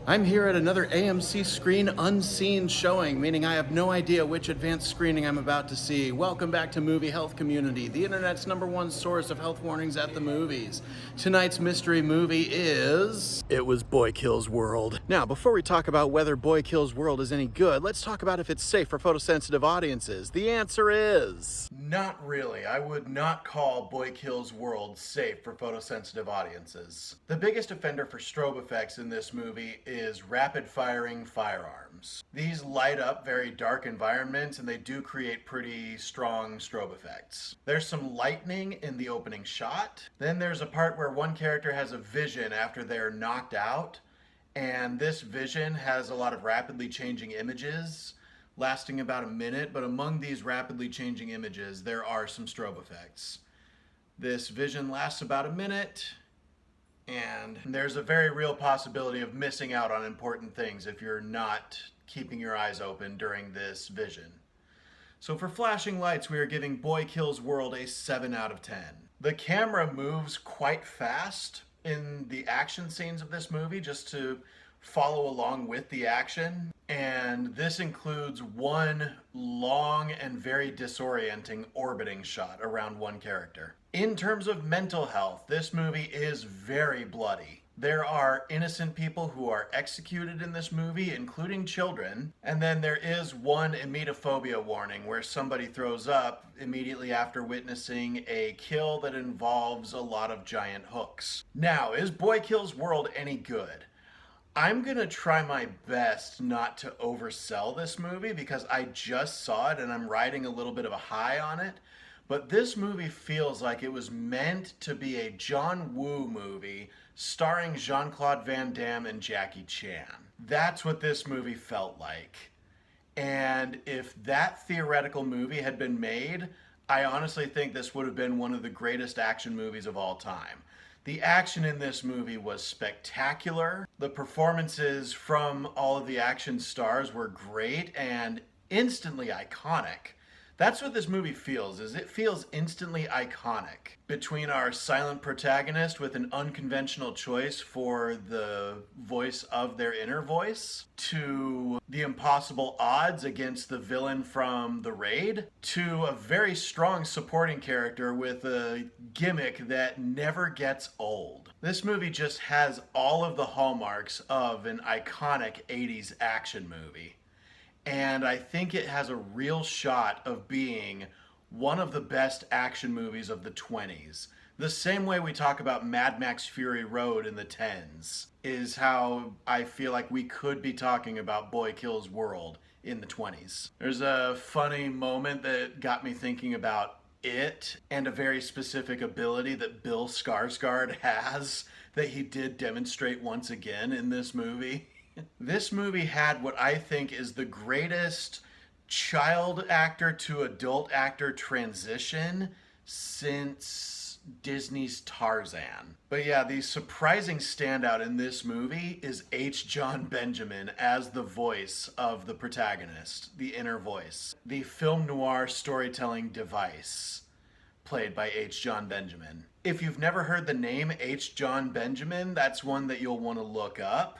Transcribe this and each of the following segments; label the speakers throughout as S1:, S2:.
S1: I'm here at another AMC Screen Unseen showing, meaning I have no idea which advanced screening I'm about to see. Welcome back to Movie Health Community, the internet's #1 source of health warnings at the movies. Tonight's mystery movie is... It Was Boy Kills World. Now, before we talk about whether Boy Kills World is any good, let's talk about if it's safe for photosensitive audiences. The answer is... Not really. I would not call Boy Kills World safe for photosensitive audiences. The biggest offender for strobe effects in this movie is rapid-firing firearms. These light up very dark environments and they do create pretty strong strobe effects. There's some lightning in the opening shot. Then there's a part where one character has a vision after they're knocked out, and this vision has a lot of rapidly changing images lasting about a minute, but among these rapidly changing images there are some strobe effects. This vision lasts about a minute, and there's a very real possibility of missing out on important things if you're not keeping your eyes open during this vision. So for flashing lights, we are giving Boy Kills World a 7 out of 10. The camera moves quite fast in the action scenes of this movie just to follow along with the action. And this includes one long and very disorienting orbiting shot around one character. In terms of mental health, this movie is very bloody. There are innocent people who are executed in this movie, including children. And then there is one emetophobia warning where somebody throws up immediately after witnessing a kill that involves a lot of giant hooks. Now, is Boy Kills World any good? I'm gonna try my best not to oversell this movie because I just saw it and I'm riding a little bit of a high on it. But this movie feels like it was meant to be a John Woo movie starring Jean-Claude Van Damme and Jackie Chan. That's what this movie felt like. And if that theoretical movie had been made, I honestly think this would have been one of the greatest action movies of all time. The action in this movie was spectacular. The performances from all of the action stars were great and instantly iconic. That's what this movie feels, is it feels instantly iconic. Between our silent protagonist with an unconventional choice for the voice of their inner voice, to the impossible odds against the villain from The Raid, to a very strong supporting character with a gimmick that never gets old. This movie just has all of the hallmarks of an iconic 80s action movie. And I think it has a real shot of being one of the best action movies of the 20s. The same way we talk about Mad Max Fury Road in the 10s is how I feel like we could be talking about Boy Kills World in the 20s. There's a funny moment that got me thinking about it and a very specific ability that Bill Skarsgård has that he did demonstrate once again in this movie. This movie had what I think is the greatest child actor to adult actor transition since Disney's Tarzan. But yeah, the surprising standout in this movie is H. Jon Benjamin as the voice of the protagonist, the inner voice, the film noir storytelling device played by H. Jon Benjamin. If you've never heard the name H. Jon Benjamin, that's one that you'll want to look up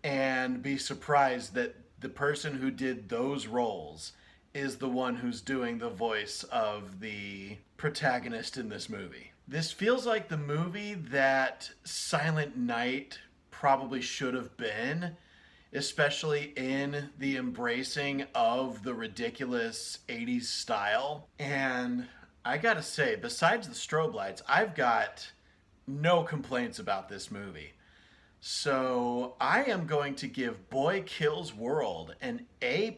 S1: and be surprised that the person who did those roles is the one who's doing the voice of the protagonist in this movie. This feels like the movie that Silent Night probably should have been, especially in the embracing of the ridiculous 80s style. And I gotta say, besides the strobe lights, I've got no complaints about this movie. So I am going to give Boy Kills World an A+.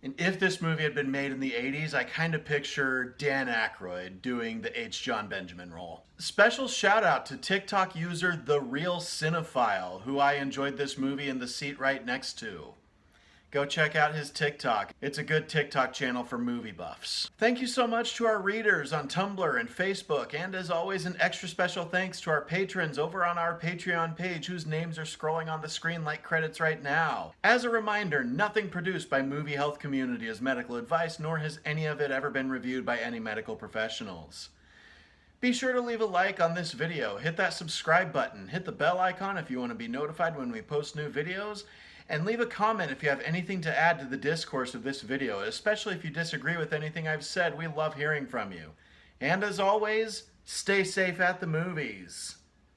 S1: And if this movie had been made in the 80s, I kind of picture Dan Aykroyd doing the H. Jon Benjamin role. Special shout out to TikTok user The Real Cinephile, who I enjoyed this movie in the seat right next to. Go check out his TikTok. It's a good TikTok channel for movie buffs. Thank you so much to our readers on Tumblr and Facebook, and as always, an extra special thanks to our patrons over on our Patreon page whose names are scrolling on the screen like credits right now. As a reminder, nothing produced by Movie Health Community is medical advice, nor has any of it ever been reviewed by any medical professionals. Be sure to leave a like on this video, hit that subscribe button, hit the bell icon if you want to be notified when we post new videos, and leave a comment if you have anything to add to the discourse of this video, especially if you disagree with anything I've said. We love hearing from you. And as always, stay safe at the movies.